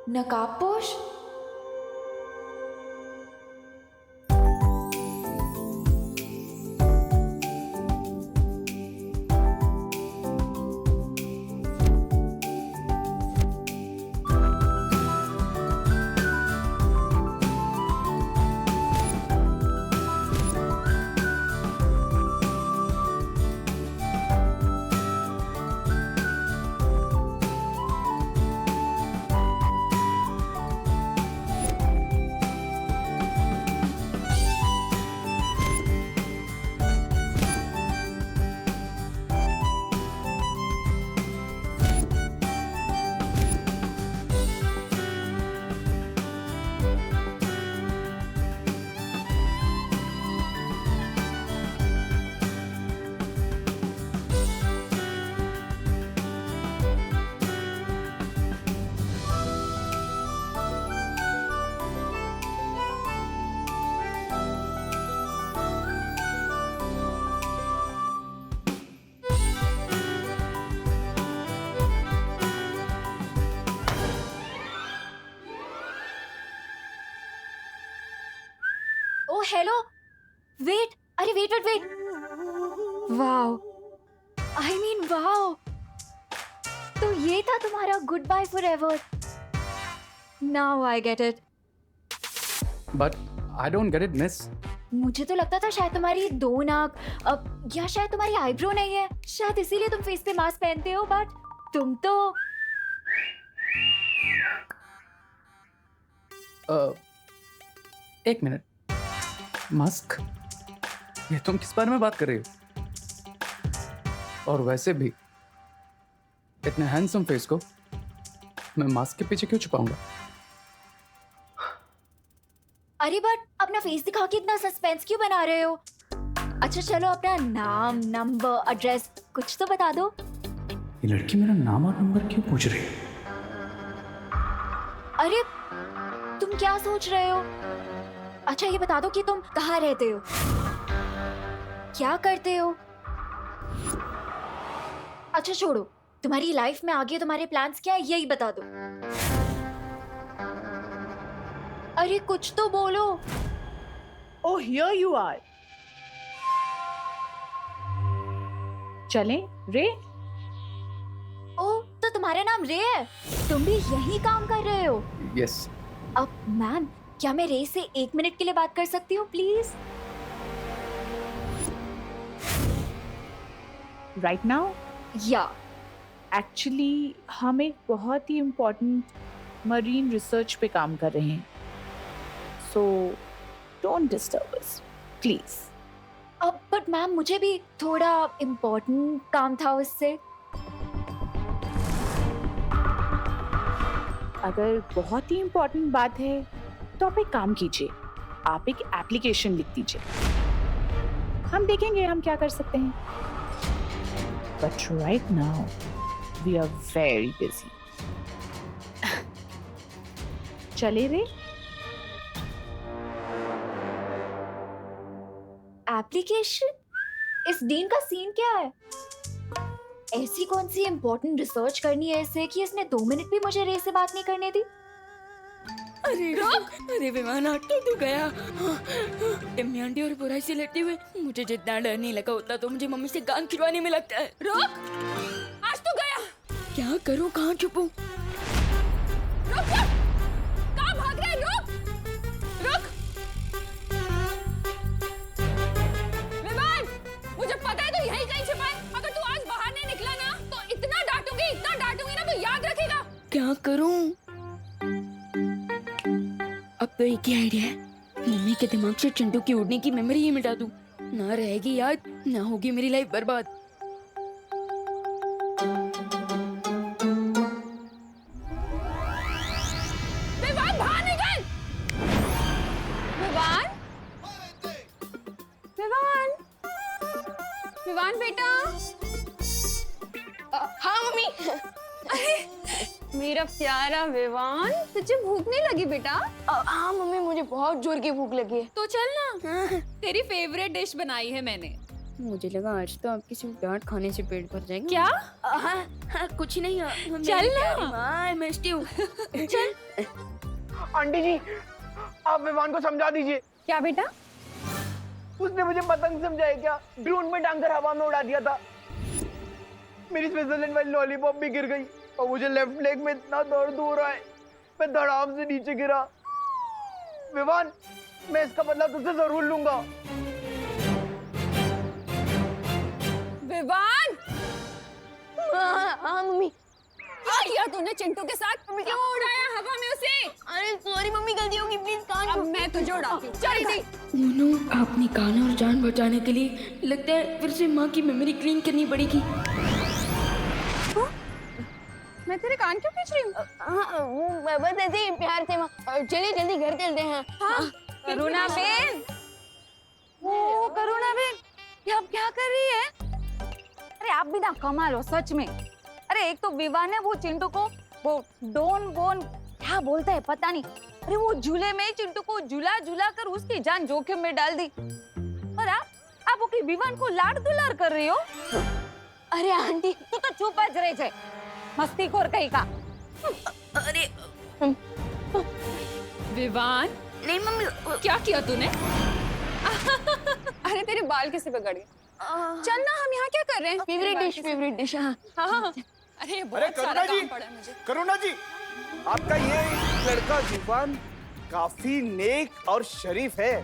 नकाबपोश? Oh hello, wait, अरे wait wait wait, wow, I mean wow, तो ये था तुम्हारा good bye forever. Now I get it. But I don't get it miss. मुझे तो लगता था शायद तुम्हारी दो नाक, या शायद तुम्हारी आईब्रो नहीं है, शायद इसीलिए तुम फेस पे मास्क पहनते हो, बट तुम तो एक मिनट, मास्क? ये तुम किस बारे में बात कर रही हो? और वैसे भी इतने हैंडसम फेस को मैं मास्क के पीछे क्यों छुपाऊंगा? अरे बट अपना फेस दिखा के इतना सस्पेंस क्यों बना रहे हो? अच्छा चलो, अपना नाम, नंबर, एड्रेस कुछ तो बता दो। ये लड़की मेरा नाम और नंबर क्यों पूछ रही है? अरे तुम क्या सोच रहे हो? अच्छा ये बता दो कि तुम कहाँ रहते हो, क्या करते हो? अच्छा छोड़ो, तुम्हारी लाइफ में आगे तुम्हारे प्लान्स क्या है यही बता दो। अरे कुछ तो बोलो। Oh, here you are. चलें, रे? ओ, तो तुम्हारा नाम रे है? तुम भी यही काम कर रहे हो? यस। अब मैम, क्या मैं रे से 1 मिनट के लिए बात कर सकती हूँ प्लीज? Right now? या Actually, हम एक बहुत ही important marine research पे काम कर रहे हैं. So, don't disturb us, please. अब बट मैम, मुझे भी थोड़ा इम्पोर्टेंट काम था उससे। अगर बहुत ही important बात है, तो आप एक काम कीजिए. आप एक एप्लीकेशन लिख दीजिए. हम देखेंगे हम क्या कर सकते हैं. But right now, we are very busy. चले रे? एप्लीकेशन? इस डीन का सीन क्या है? ऐसी कौन सी इम्पोर्टेंट रिसर्च करनी है इसे कि इसने 2 मिनट भी मुझे रे से बात नहीं करने दी? अरे अरे विमान टूट गया। टिम्मी आंटी और बुराई से लड़ते हुए मुझे जितना डर नहीं लगा उतना तो मुझे मम्मी से कान खिलवाने में लगता है। रोक, आज तो गया। क्या करूं, कहाँ छुपूं? रुक, कहाँ भाग रहा है? रुक, रुक। विमान, मुझे पता है तू यहीं कहीं छिपा है। अगर तू आज बाहर नहीं निकला ना तो इतना डांटूंगी ना तो याद रखेगा। क्या करूं? अब तो एक ही आइडिया है, मम्मी के दिमाग से चिंटू की उड़ने की मेमोरी ही मिटा दूं। ना रहेगी याद, ना होगी मेरी लाइफ बर्बाद। विवान बाहर निकल! विवान, विवान, विवान बेटा। हाँ मम्मी। अरे मेरा प्यारा विवान, तुझे भूख नहीं लगी बेटा? हाँ मम्मी, मुझे बहुत जोर की भूख लगी है। तो चल ना, तेरी फेवरेट डिश बनाई है मैंने। मुझे लगा आज तो आपकी सिर्फ डांट खाने से पेट भर जाएगा। क्या? हाँ, कुछ नहीं। चल ना। मैं मिस्टी हूँ। चल। आंटी जी, आप विवान को समझा दीजिए। क्या बेटा? उसने मुझे पतंग समझाया क्या, ड्रोन में टांग कर हवा में उड़ा दिया था। मेरी स्विट्जरलैंड वाली लॉलीपॉप भी गिर गई और मुझे लेफ्ट लेग में इतना दर्द हो रहा है, मैं धड़ाम से नीचे गिरा। विवान, मैं इसका बदला तुझसे जरूर लूंगा। विवान, हाँ मम्मी। क्या किया तूने चिंटू के साथ? क्यों उड़ाया हवा में उसे? अरे सॉरी मम्मी, गलती होगी, प्लीज कान अब मैं तुझे उड़ाती हूँ। चल दी। मोनू, अपनी कान और जान बचाने के लिए लगता है फिर से माँ की मेमोरी क्लीन करनी पड़ेगी। मैं तेरे कान क्यों खींच रही हूँ? हाँ, वो बस ऐसे ही प्यार से माँ। चलिए जल्दी घर चलते हैं। हाँ, करुणा बेन। ओ करुणा बेन, ये आप क्या कर रही है? अरे आप भी ना कमाल हो सच में। अरे एक तो विवाह ने वो चिंटू को वो डोन बोन क्या बोलता है पता नहीं, अरे वो झूले में चिंटू को झूला झूला कर उसकी जान जोखिम में डाल दी। और आप ओके विवान को लाड दुलार कर रही हो। अरे आंटी तू तो चुप ज रही है, मस्तीखोर कहीं का। अरे विवान, नहीं मम्मी, क्या किया तूने? अरे तेरे बाल कैसे बिगड़ गए? चल ना, हम यहाँ क्या कर रहे हैं? Favourite dish. हाँ हाँ, अरे अरे बहुत सारा करुणा जी, काम पड़ा है मुझे। करुणा जी, आपका ये लड़का विवान काफी नेक और शरीफ है।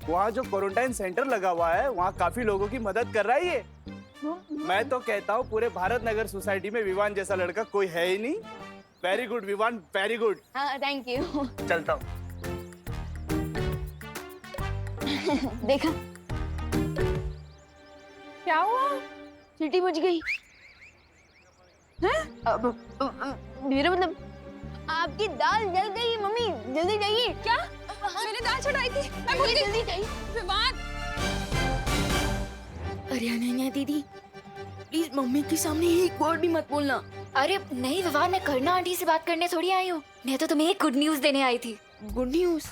वहाँ जो क्वारंटाइन सेंटर लगा हुआ है, वहाँ काफी लोगों की मदद कर रहा है ये। मैं तो कहता हूँ पूरे भारत नगर सोसाइटी में विवान जैसा लड़का कोई है ही नहीं। Very good Vivaan, very good. हाँ, थैंक यू। चलता हूँ। देखा, क्या हुआ? सीटी बज गई। हैं? मेरा मतलब आपकी दाल जल गई मम्मी, जल्दी जाइए। क्या? मैंने दाल चढ़ाई थी, मैं भूल गई। जल्दी जाइए। विवान, अरे अनन्या दीदी, प्लीज मम्मी के सामने एक वर्ड भी मत बोलना। अरे नहीं विवान, मैं करना आंटी से बात करने थोड़ी आई हूँ, मैं तो तुम्हें एक गुड न्यूज देने आई थी। Good news?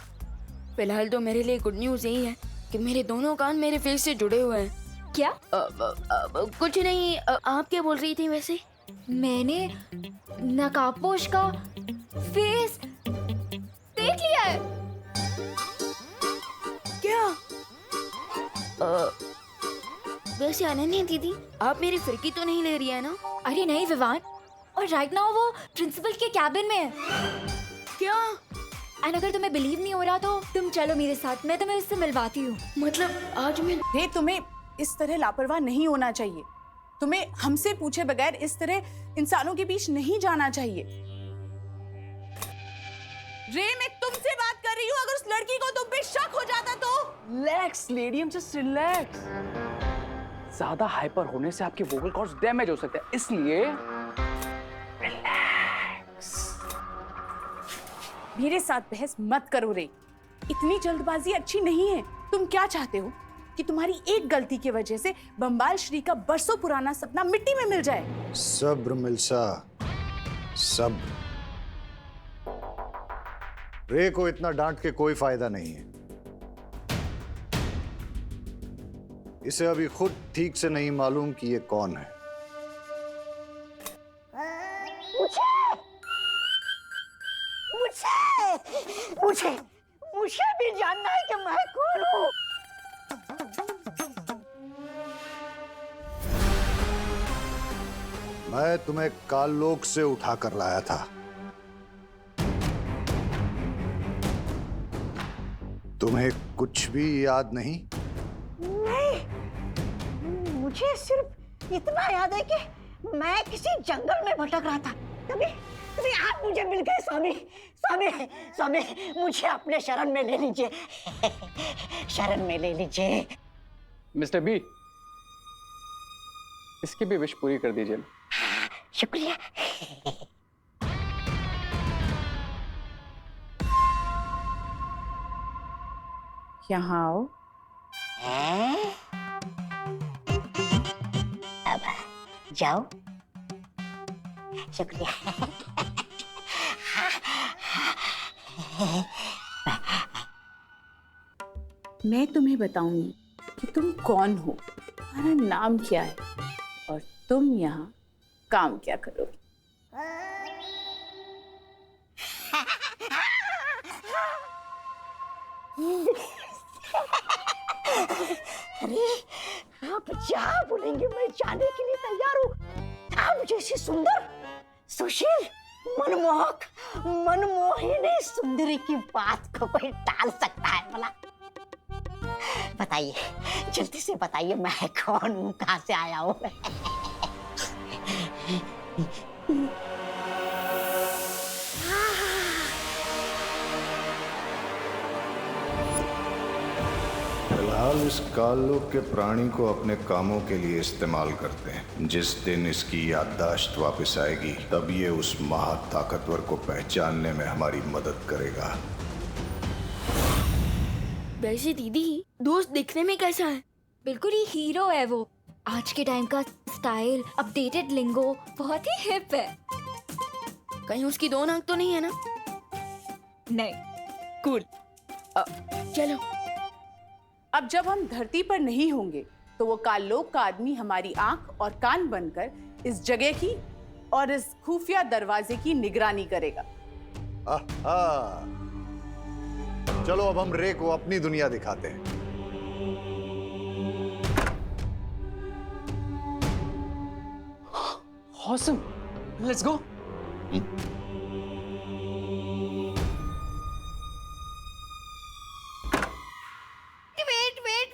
फिलहाल तो मेरे लिए गुड न्यूज यही है कि मेरे दोनों कान मेरे फेस से जुड़े हुए हैं। क्या? कुछ नहीं, आप क्या बोल रही थी वैसे? मैंने नकाबपोश का फेस देख लिया है। क्या? वैसे अनन्या दीदी, आप मेरी फिरकी तो नहीं ले रही है ना? अरे नहीं विवान, और राइट नाउ वो प्रिंसिपल के कैबिन में है। क्या? एंड अगर तुम्हें बिलीव नहीं हो रहा तो तुम चलो मेरे साथ, मैं तुम्हें उससे मिलवाती हूँ। मतलब आज मैं रे, तुम्हें इस तरह लापरवाह नहीं होना चाहिए। तुम्हें हमसे पूछे बगैर इस तरह इंसानों के बीच नहीं जाना चाहिए। रे, मैं तुमसे बात कर रही हूँ, अगर उस लड़की को तुम पे शक हो जाता तो। Relax lady, just relax. ज्यादा हाइपर होने से आपके वोकल कॉर्ड्स डैमेज हो सकते हैं, इसलिए मेरे साथ बहस मत करो रे, इतनी जल्दबाजी अच्छी नहीं है। तुम क्या चाहते हो कि तुम्हारी एक गलती की वजह से बंबाल श्री का बरसों पुराना सपना मिट्टी में मिल जाए? सब्र मिल्सा, सब्र। रे को इतना डांट के कोई फायदा नहीं है। इसे अभी खुद ठीक से नहीं मालूम कि ये कौन है। मुझे भी जानना है कि मैं कौन हूँ। मैं तुम्हें काललोक से उठा कर लाया था। तुम्हें कुछ भी याद नहीं? मुझे सिर्फ इतना याद है कि मैं किसी जंगल में भटक रहा था, तभी आप मुझे मिल गए। स्वामी, मुझे अपने शरण में ले लीजिए। शरण में ले लीजिए। मिस्टर बी, इसकी भी विश पूरी कर दीजिए। शुक्रिया। यहाँ आओ। अब जाओ। शुक्रिया। मैं तुम्हें बताऊंगी कि तुम कौन हो, तुम्हारा नाम क्या है और तुम यहाँ काम क्या करोगे। अरे आप जहाँ बोलेंगे मैं जाने के लिए तैयार हूँ। आप जैसी सुंदर, सुशील, मनमोहक, मनमोहिनी सुंदरी की बात को कोई टाल सकता है भला? बताइए, जल्दी से बताइए, मैं कौन हूँ, कहाँ से आया हूँ? फिलहाल इस काललोक के प्राणी को अपने कामों के लिए इस्तेमाल करते हैं। जिस दिन इसकी याददाश्त वापस आएगी तब ये उस महाताकतवर को पहचानने में हमारी मदद करेगा। वैसे दीदी, दोस्त दिखने में कैसा है? बिल्कुल ही हीरो है वो। आज के टाइम का स्टाइल, अपडेटेड लिंगो, बहुत ही हिप है। कहीं उसकी 2 नाक तो नहीं है ना? नहीं। कूल। चलो। अब जब हम धरती पर नहीं होंगे तो वो काललोक का आदमी हमारी आंख और कान बनकर इस जगह की और इस खुफिया दरवाजे की निगरानी करेगा। आहा। चलो अब हम रे को अपनी दुनिया दिखाते हैं। Awesome. Let's go.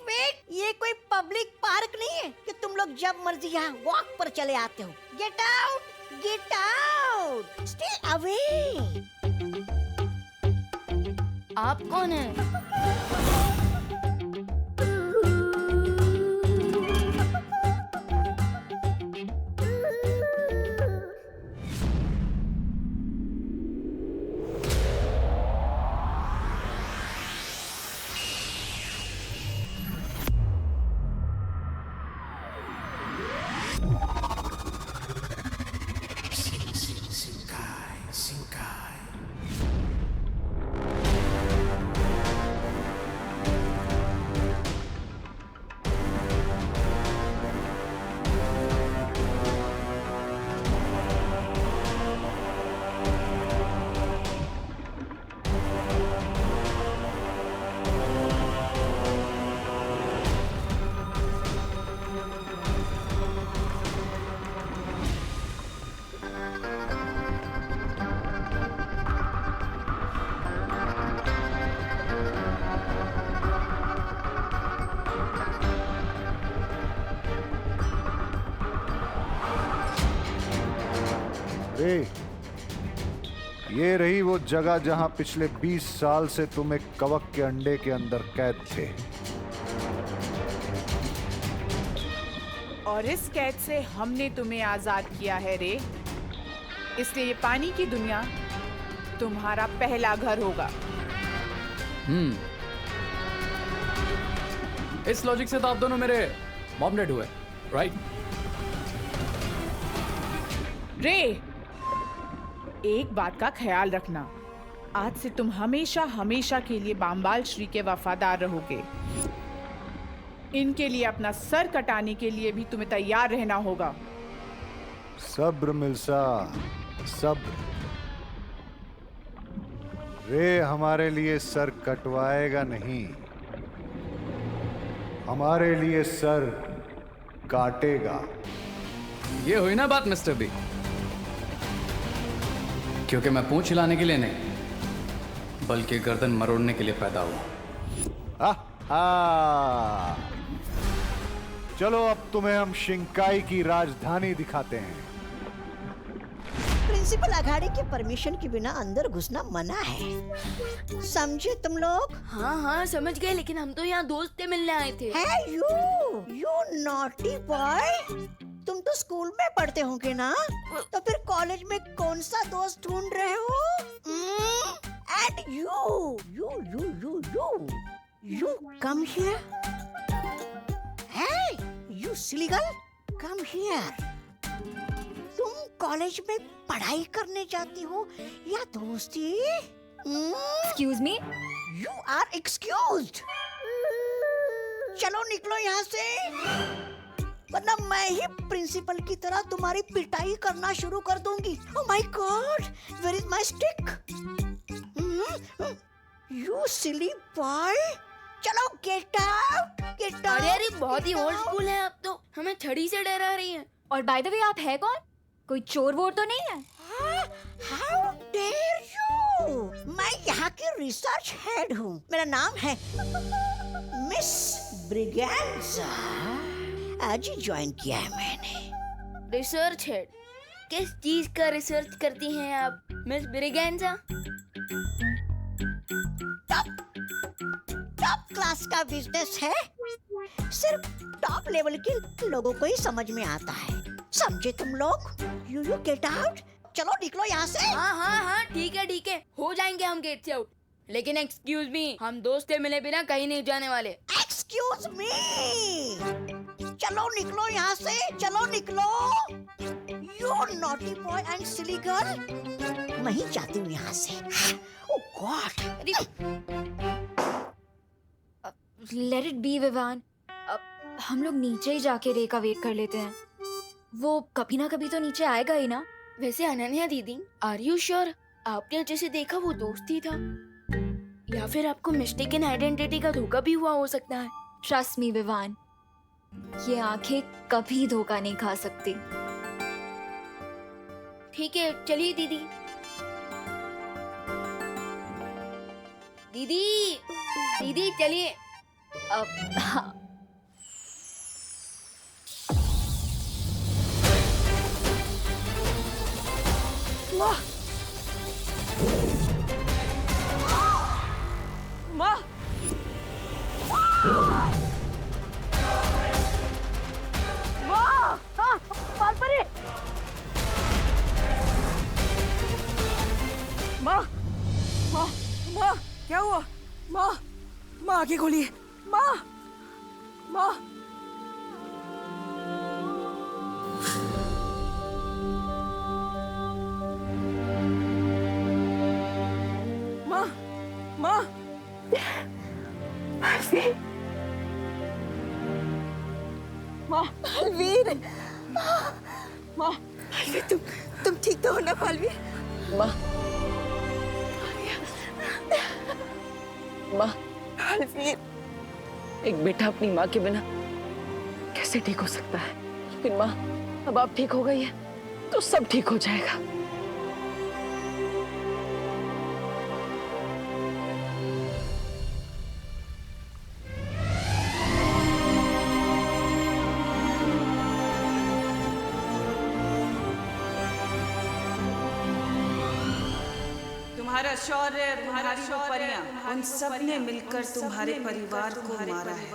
वेट, ये कोई पब्लिक पार्क नहीं है कि तुम लोग जब मर्जी यहाँ वॉक पर चले आते हो। Get out, stay away. आप कौन है? रे, ये रही वो जगह जहां पिछले 20 साल से तुम एक कवक के अंडे के अंदर कैद थे। और इस कैद से हमने तुम्हें आजाद किया है रे। इसलिए ये पानी की दुनिया तुम्हारा पहला घर होगा। इस लॉजिक से तो आप दोनों मेरे मॉम डैड हुए, राइट? रे, एक बात का ख्याल रखना, आज से तुम हमेशा हमेशा के लिए बांबाल श्री के वफादार रहोगे। इनके लिए अपना सर कटाने के लिए भी तुम्हें तैयार रहना होगा। सब्र मिल्सा, सब्र। रे हमारे लिए सर कटवाएगा नहीं, हमारे लिए सर काटेगा। ये हुई ना बात मिस्टर बी, क्योंकि मैं पूंछ हिलाने के लिए नहीं बल्कि गर्दन मरोड़ने के लिए पैदा हुआ। चलो अब तुम्हें हम शिंकाई की राजधानी दिखाते हैं। प्रिंसिपल अघाड़ी के परमिशन के बिना अंदर घुसना मना है, समझे तुम लोग? हाँ समझ गए, लेकिन हम तो यहाँ दोस्त से मिलने आए थे। है यू नॉटी बॉय। तुम तो स्कूल में पढ़ते होंगे ना, तो फिर कॉलेज में कौन सा दोस्त ढूंढ रहे हो? And you come here. Hey, you silly girl, come here. तुम कॉलेज में पढ़ाई करने जाती हो या दोस्ती? Excuse me? You are excused. चलो निकलो यहाँ से, वरना मैं ही प्रिंसिपल की तरह तुम्हारी पिटाई करना शुरू कर दूंगी। Oh my God, where is my stick? You silly boy, चलो गेट आउट, गेट आउट। अरे बहुत ही ओल्ड स्कूल है आप तो, हमें छड़ी से डरा रही है। और बाय द वे आप है कौन? कोई चोर वोर तो नहीं है? हाउ डेयर यू, मैं यहाँ की रिसर्च हेड हूँ, मेरा नाम है मिस ब्रिगेंजा, आज ही ज्वाइन किया है मैंने। Research head? किस चीज का रिसर्च करती हैं आप मिस ब्रिगेंजा? टॉप क्लास का बिजनेस है, सिर्फ टॉप लेवल के लोगों को ही समझ में आता है, समझे तुम लोग? यू गेट आउट, चलो निकलो यहाँ से। हाँ ठीक है, हो जाएंगे हम गेट से आउट, लेकिन एक्सक्यूज मी, हम दोस्त से मिले बिना कहीं नहीं जाने वाले। एक्सक्यूज मी, चलो निकलो यहाँ से, चलो निकलो। You naughty boy and silly girl, मैं ही जाती हूँ यहाँ से। Oh God, let it be Vivaan, अब हम लोग नीचे ही जाके रे का वेट कर लेते हैं, वो कभी ना कभी तो नीचे आएगा ही ना। वैसे अनन्या दीदी, आर यू श्योर आपने जैसे देखा वो दोस्त ही था, या फिर आपको मिस्टेकन आइडेंटिटी का धोखा भी हुआ हो सकता है? ट्रस्ट मी विवान, ये आंखें कभी धोखा नहीं खा सकती। ठीक है चलिए दीदी। दीदी चलिए। अब हाँ, माँ क्या हुआ? माँ आंखें खोलिए, माँ। माँ पालवीर, माँ, तुम ठीक तो हो ना पालवीर? माँ पालवीर, एक बेटा अपनी माँ के बिना कैसे ठीक हो सकता है? लेकिन माँ, अब आप ठीक हो गई है तो सब ठीक हो जाएगा। तुम्हारा शौर्य, तुम्हारी परियां, उन सब ने मिलकर तुम्हारे परिवार को मारा है।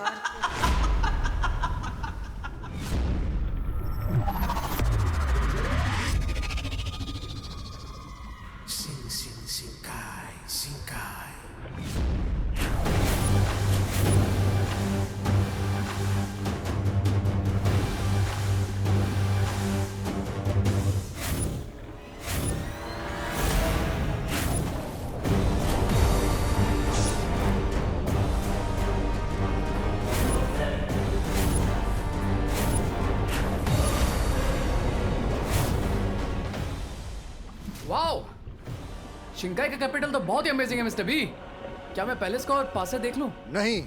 वाओ, शिंकाई का कैपिटल तो बहुत ही अमेजिंग है मिस्टर बी। क्या मैं पहले इसको और पास से देख लूं? नहीं,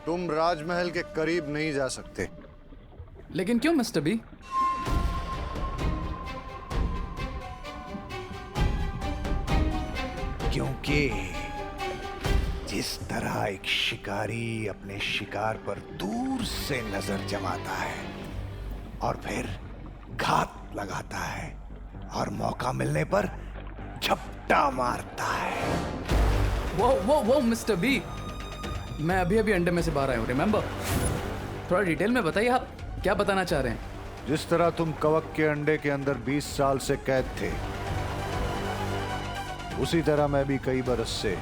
तुम राजमहल के करीब नहीं जा सकते। लेकिन क्यों मिस्टर बी? क्योंकि जिस तरह एक शिकारी अपने शिकार पर दूर से नजर जमाता है और फिर घात लगाता है और मौका मिलने पर झपटा मारता है। वो मिस्टर बी, मैं अभी अभी अंडे में से बाहर आया हूँ, रिमेम्बर? थोड़ा डिटेल में बताइए, आप क्या बताना चाह रहे हैं? जिस तरह तुम कवक के अंडे के अंदर 20 साल से कैद थे, उसी तरह मैं भी कई बरस से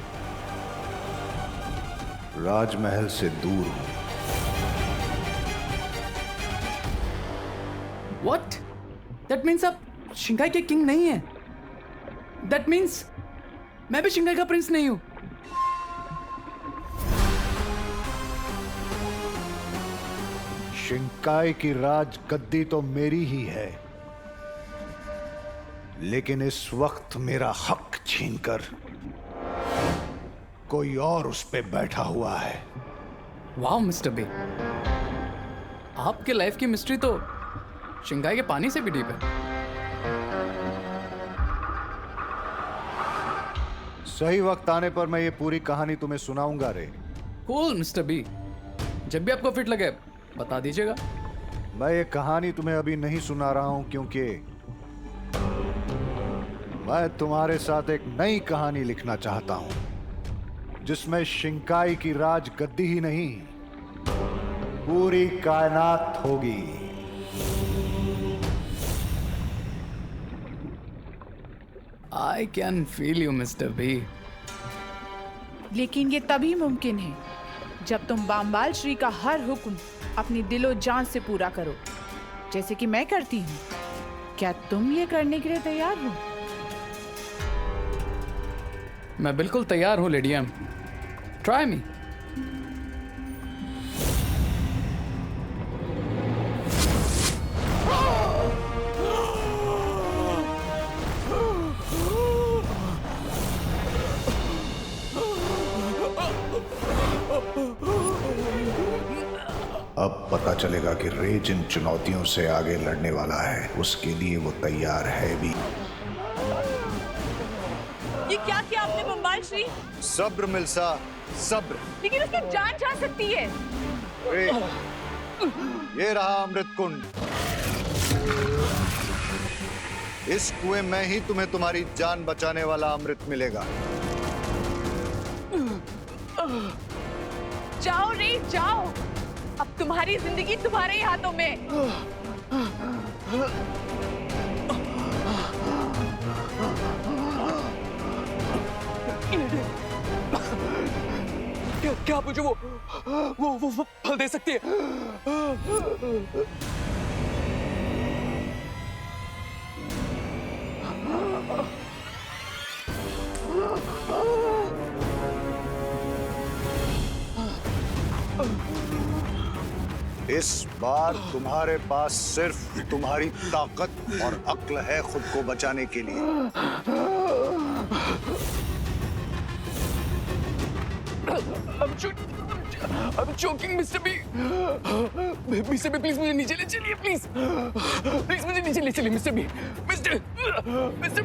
राजमहल से दूर हूं। What? That means आप शिंकाई के किंग नहीं हैं। That means मैं भी शिंकाई का प्रिंस नहीं हूं। शिंकाई की राज गद्दी तो मेरी ही है, लेकिन इस वक्त मेरा हक छीनकर कोई और उस पे बैठा हुआ है। वाह मिस्टर बी, आपके लाइफ की मिस्ट्री तो शिंगाई के पानी से भी डीप है। सही वक्त आने पर मैं ये पूरी कहानी तुम्हें सुनाऊंगा रे। कूल मिस्टर बी, जब भी आपको फिट लगे बता दीजिएगा। मैं ये कहानी तुम्हें अभी नहीं सुना रहा हूं क्योंकि मैं तुम्हारे साथ एक नई कहानी लिखना चाहता हूं जिसमें शिंकाई की राज गद्दी ही नहीं पूरी कायनात होगी। I can feel you mister B. लेकिन ये तभी मुमकिन है जब तुम बाम्बाल श्री का हर हुक्म अपनी दिलो जान से पूरा करो, जैसे कि मैं करती हूँ। क्या तुम ये करने के लिए तैयार हो? मैं बिल्कुल तैयार हूं लेडी एम। Try me. अब पता चलेगा कि रे जिन चुनौतियों से आगे लड़ने वाला है उसके लिए वो तैयार है भी। ये क्या किया आपने बम्बाल श्री? सब्र मिल्सा, सब्र। लेकिन उसकी जान जा सकती है। रे, ये रहा अमृत कुंड। इस कुएं में ही तुम्हें तुम्हारी जान बचाने वाला अमृत मिलेगा। जाओ रे जाओ, अब तुम्हारी जिंदगी तुम्हारे ही हाथों में। क्या मुझे वो फल दे सकती है? इस बार तुम्हारे पास सिर्फ तुम्हारी ताकत और अक्ल है खुद को बचाने के लिए। I'm choking, Mr. B. Mr. B, please मुझे नीचे ले चलिए, please. Please मुझे नीचे ले चलिए, Mr. B. Mr.